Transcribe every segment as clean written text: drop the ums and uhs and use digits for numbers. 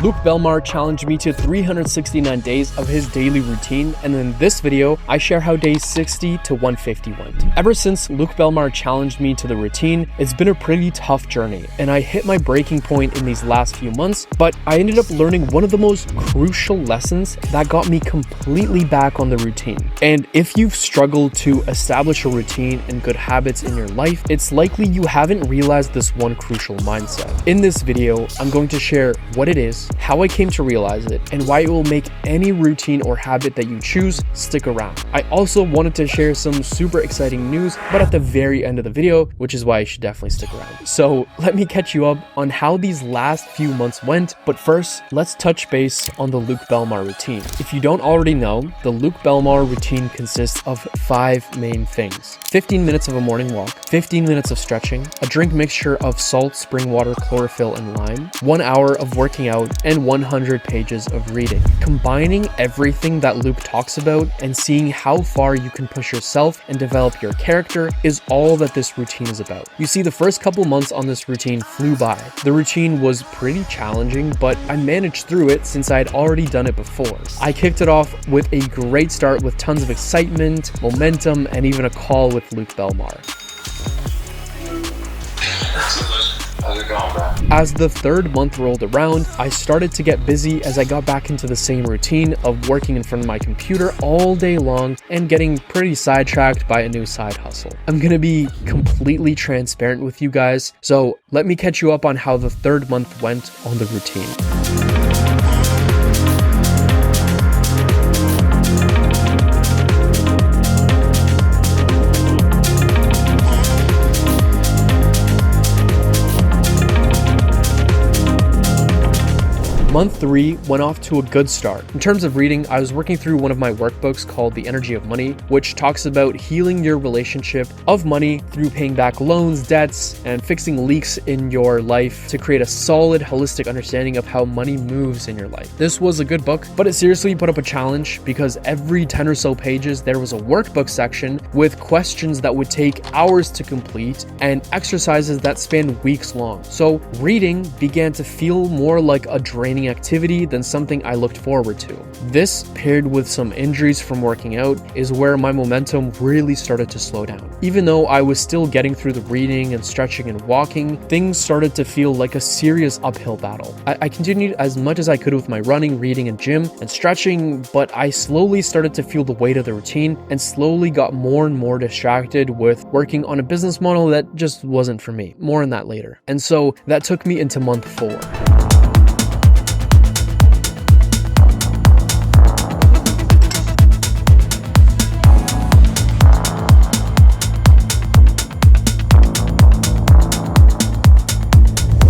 Luke Belmar challenged me to 369 days of his daily routine, and in this video, I share how days 60 to 150 went. Ever since Luke Belmar challenged me to the routine, it's been a pretty tough journey, and I hit my breaking point in these last few months, but I ended up learning one of the most crucial lessons that got me completely back on the routine. And if you've struggled to establish a routine and good habits in your life, it's likely you haven't realized this one crucial mindset. In this video, I'm going to share what it is, how I came to realize it, and why it will make any routine or habit that you choose stick around. I also wanted to share some super exciting news, but at the very end of the video, which is why you should definitely stick around. So let me catch you up on how these last few months went, but first, let's touch base on the Luke Belmar routine. If you don't already know, the Luke Belmar routine consists of 5 main things: 15 minutes of a morning walk, 15 minutes of stretching, a drink mixture of salt, spring water, chlorophyll, and lime, 1 hour of working out, and 100 pages of reading. Combining everything that Luke talks about and seeing how far you can push yourself and develop your character is all that this routine is about. You see, the first couple months on this routine flew by. The routine was pretty challenging, but I managed through it since I had already done it before. I kicked it off with a great start with tons of excitement, momentum, and even a call with Luke Belmar. How's it going, bro? As the 3rd month rolled around, I started to get busy as I got back into the same routine of working in front of my computer all day long and getting pretty sidetracked by a new side hustle. I'm gonna be completely transparent with you guys, so let me catch you up on how the 3rd month went on the routine. Month 3 went off to a good start. In terms of reading, I was working through one of my workbooks called The Energy of Money, which talks about healing your relationship of money through paying back loans, debts, and fixing leaks in your life to create a solid, holistic understanding of how money moves in your life. This was a good book, but it seriously put up a challenge because every 10 or so pages, there was a workbook section with questions that would take hours to complete and exercises that spanned weeks long. So reading began to feel more like a draining activity than something I looked forward to. This, paired with some injuries from working out, is where my momentum really started to slow down. Even though I was still getting through the reading and stretching and walking, things started to feel like a serious uphill battle. I continued as much as I could with my running, reading, and gym and stretching, but I slowly started to feel the weight of the routine and slowly got more and more distracted with working on a business model that just wasn't for me. More on that later. And so that took me into month 4.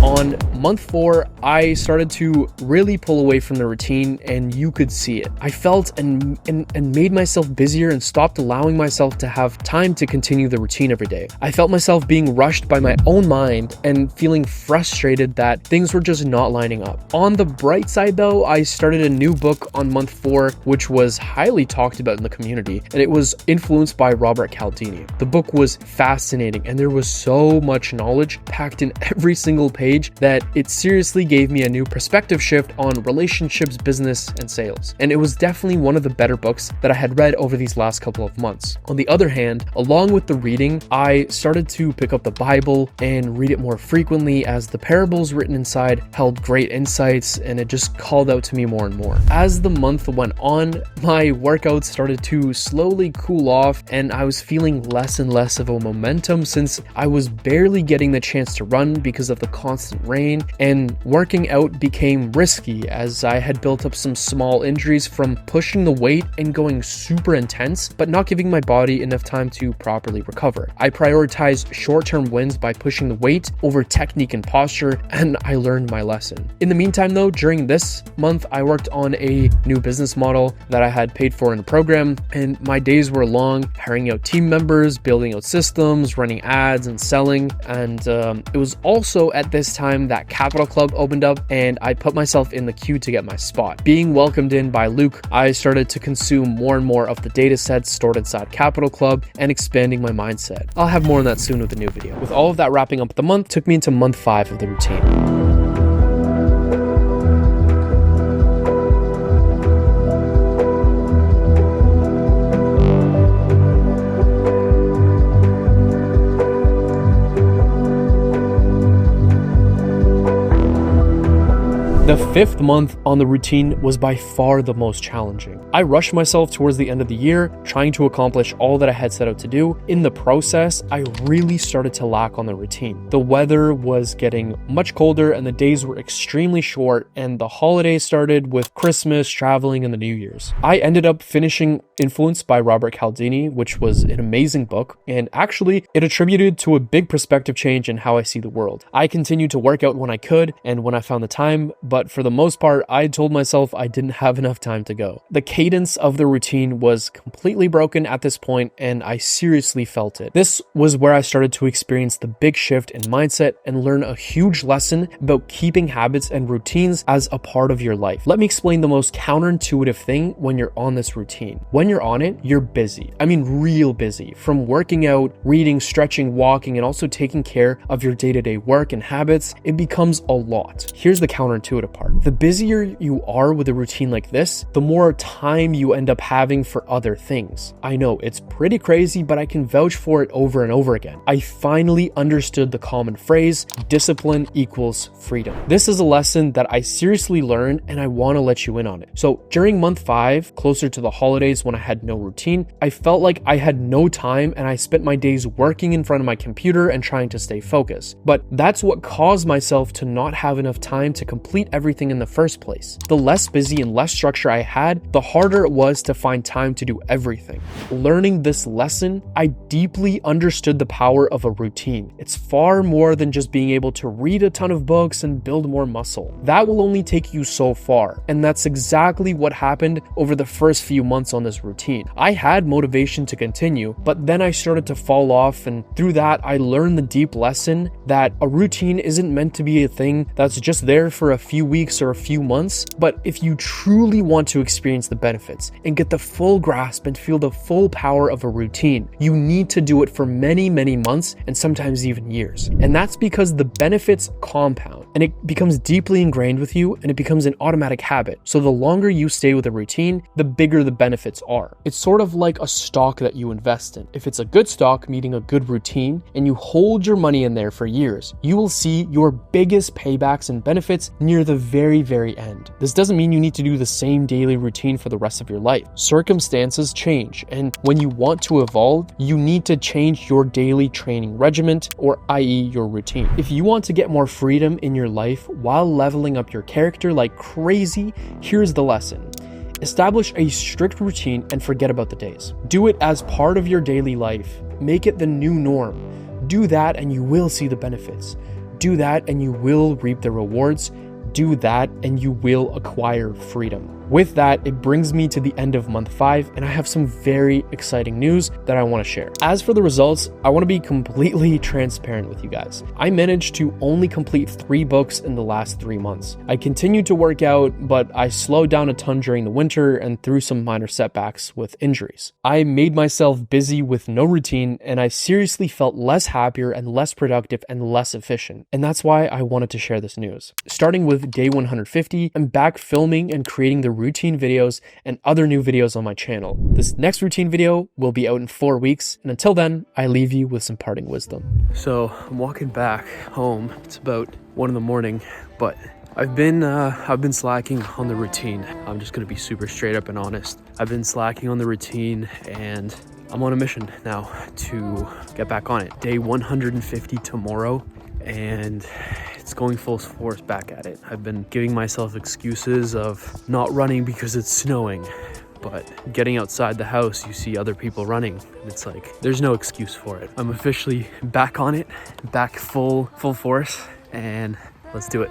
On month 4, I started to really pull away from the routine, and you could see it. I felt and made myself busier and stopped allowing myself to have time to continue the routine every day. I felt myself being rushed by my own mind and feeling frustrated that things were just not lining up. On the bright side though, I started a new book on month 4, which was highly talked about in the community, and it was influenced by Robert Cialdini. The book was fascinating, and there was so much knowledge packed in every single page that it seriously gave me a new perspective shift on relationships, business, and sales. And it was definitely one of the better books that I had read over these last couple of months. On the other hand, along with the reading, I started to pick up the Bible and read it more frequently as the parables written inside held great insights, and it just called out to me more and more. As the month went on, my workouts started to slowly cool off, and I was feeling less and less of a momentum since I was barely getting the chance to run because of the constant rain, and working out became risky as I had built up some small injuries from pushing the weight and going super intense, but not giving my body enough time to properly recover. I prioritized short-term wins by pushing the weight over technique and posture, and I learned my lesson. In the meantime though, during this month, I worked on a new business model that I had paid for in a program, and my days were long, hiring out team members, building out systems, running ads, and selling. And it was also at this time that Capital Club opened up, and I put myself in the queue to get my spot. Being welcomed in by Luke, I started to consume more and more of the data sets stored inside Capital Club and expanding my mindset. I'll have more on that soon with a new video. With all of that wrapping up the month, took me into month 5 of the routine. The 5th month on the routine was by far the most challenging. I rushed myself towards the end of the year, trying to accomplish all that I had set out to do. In the process, I really started to lack on the routine. The weather was getting much colder and the days were extremely short, and the holidays started with Christmas, traveling, and the New Year's. I ended up finishing Influence by Robert Cialdini, which was an amazing book, and actually it attributed to a big perspective change in how I see the world. I continued to work out when I could and when I found the time, but for the most part, I told myself I didn't have enough time to go. The cadence of the routine was completely broken at this point, and I seriously felt it. This was where I started to experience the big shift in mindset and learn a huge lesson about keeping habits and routines as a part of your life. Let me explain the most counterintuitive thing when you're on this routine. When you're on it, you're busy. I mean, real busy. From working out, reading, stretching, walking, and also taking care of your day-to-day work and habits, it becomes a lot. Here's the counterintuitive part. The busier you are with a routine like this, the more time you end up having for other things. I know it's pretty crazy, but I can vouch for it over and over again. I finally understood the common phrase, discipline equals freedom. This is a lesson that I seriously learned, and I want to let you in on it. So during month 5, closer to the holidays when I had no routine, I felt like I had no time and I spent my days working in front of my computer and trying to stay focused. But that's what caused myself to not have enough time to complete everything in the first place. The less busy and less structure I had, the harder it was to find time to do everything. Learning this lesson, I deeply understood the power of a routine. It's far more than just being able to read a ton of books and build more muscle. That will only take you so far, and that's exactly what happened over the first few months on this routine. I had motivation to continue, but then I started to fall off, and through that, I learned the deep lesson that a routine isn't meant to be a thing that's just there for a few weeks or a few months, but if you truly want to experience the benefits and get the full grasp and feel the full power of a routine, you need to do it for many, many months and sometimes even years. And that's because the benefits compound and it becomes deeply ingrained with you and it becomes an automatic habit. So the longer you stay with a routine, the bigger the benefits are. It's sort of like a stock that you invest in. If it's a good stock meeting a good routine and you hold your money in there for years, you will see your biggest paybacks and benefits near the very, very end. This doesn't mean you need to do the same daily routine for the rest of your life. Circumstances change, and when you want to evolve, you need to change your daily training regimen, or i.e. your routine. If you want to get more freedom in your life while leveling up your character like crazy, here's the lesson. Establish a strict routine and forget about the days. Do it as part of your daily life. Make it the new norm. Do that and you will see the benefits. Do that and you will reap the rewards. Do that and you will acquire freedom. With that, it brings me to the end of month 5, and I have some very exciting news that I want to share. As for the results, I want to be completely transparent with you guys. I managed to only complete 3 books in the last 3 months. I continued to work out, but I slowed down a ton during the winter and through some minor setbacks with injuries. I made myself busy with no routine, and I seriously felt less happier and less productive and less efficient. And that's why I wanted to share this news. Starting with day 150, I'm back filming and creating the routine videos and other new videos on my channel. This next routine video will be out in 4 weeks, and until then, I leave you with some parting wisdom. So I'm walking back home. It's about 1 a.m, but I've been slacking on the routine. I'm just gonna be super straight up and honest. I've been slacking on the routine, and I'm on a mission now to get back on it. Day 150 tomorrow, and it's going full force back at it. I've been giving myself excuses of not running because it's snowing, but getting outside the house, you see other people running, and it's like, there's no excuse for it. I'm officially back on it, back full force, and let's do it.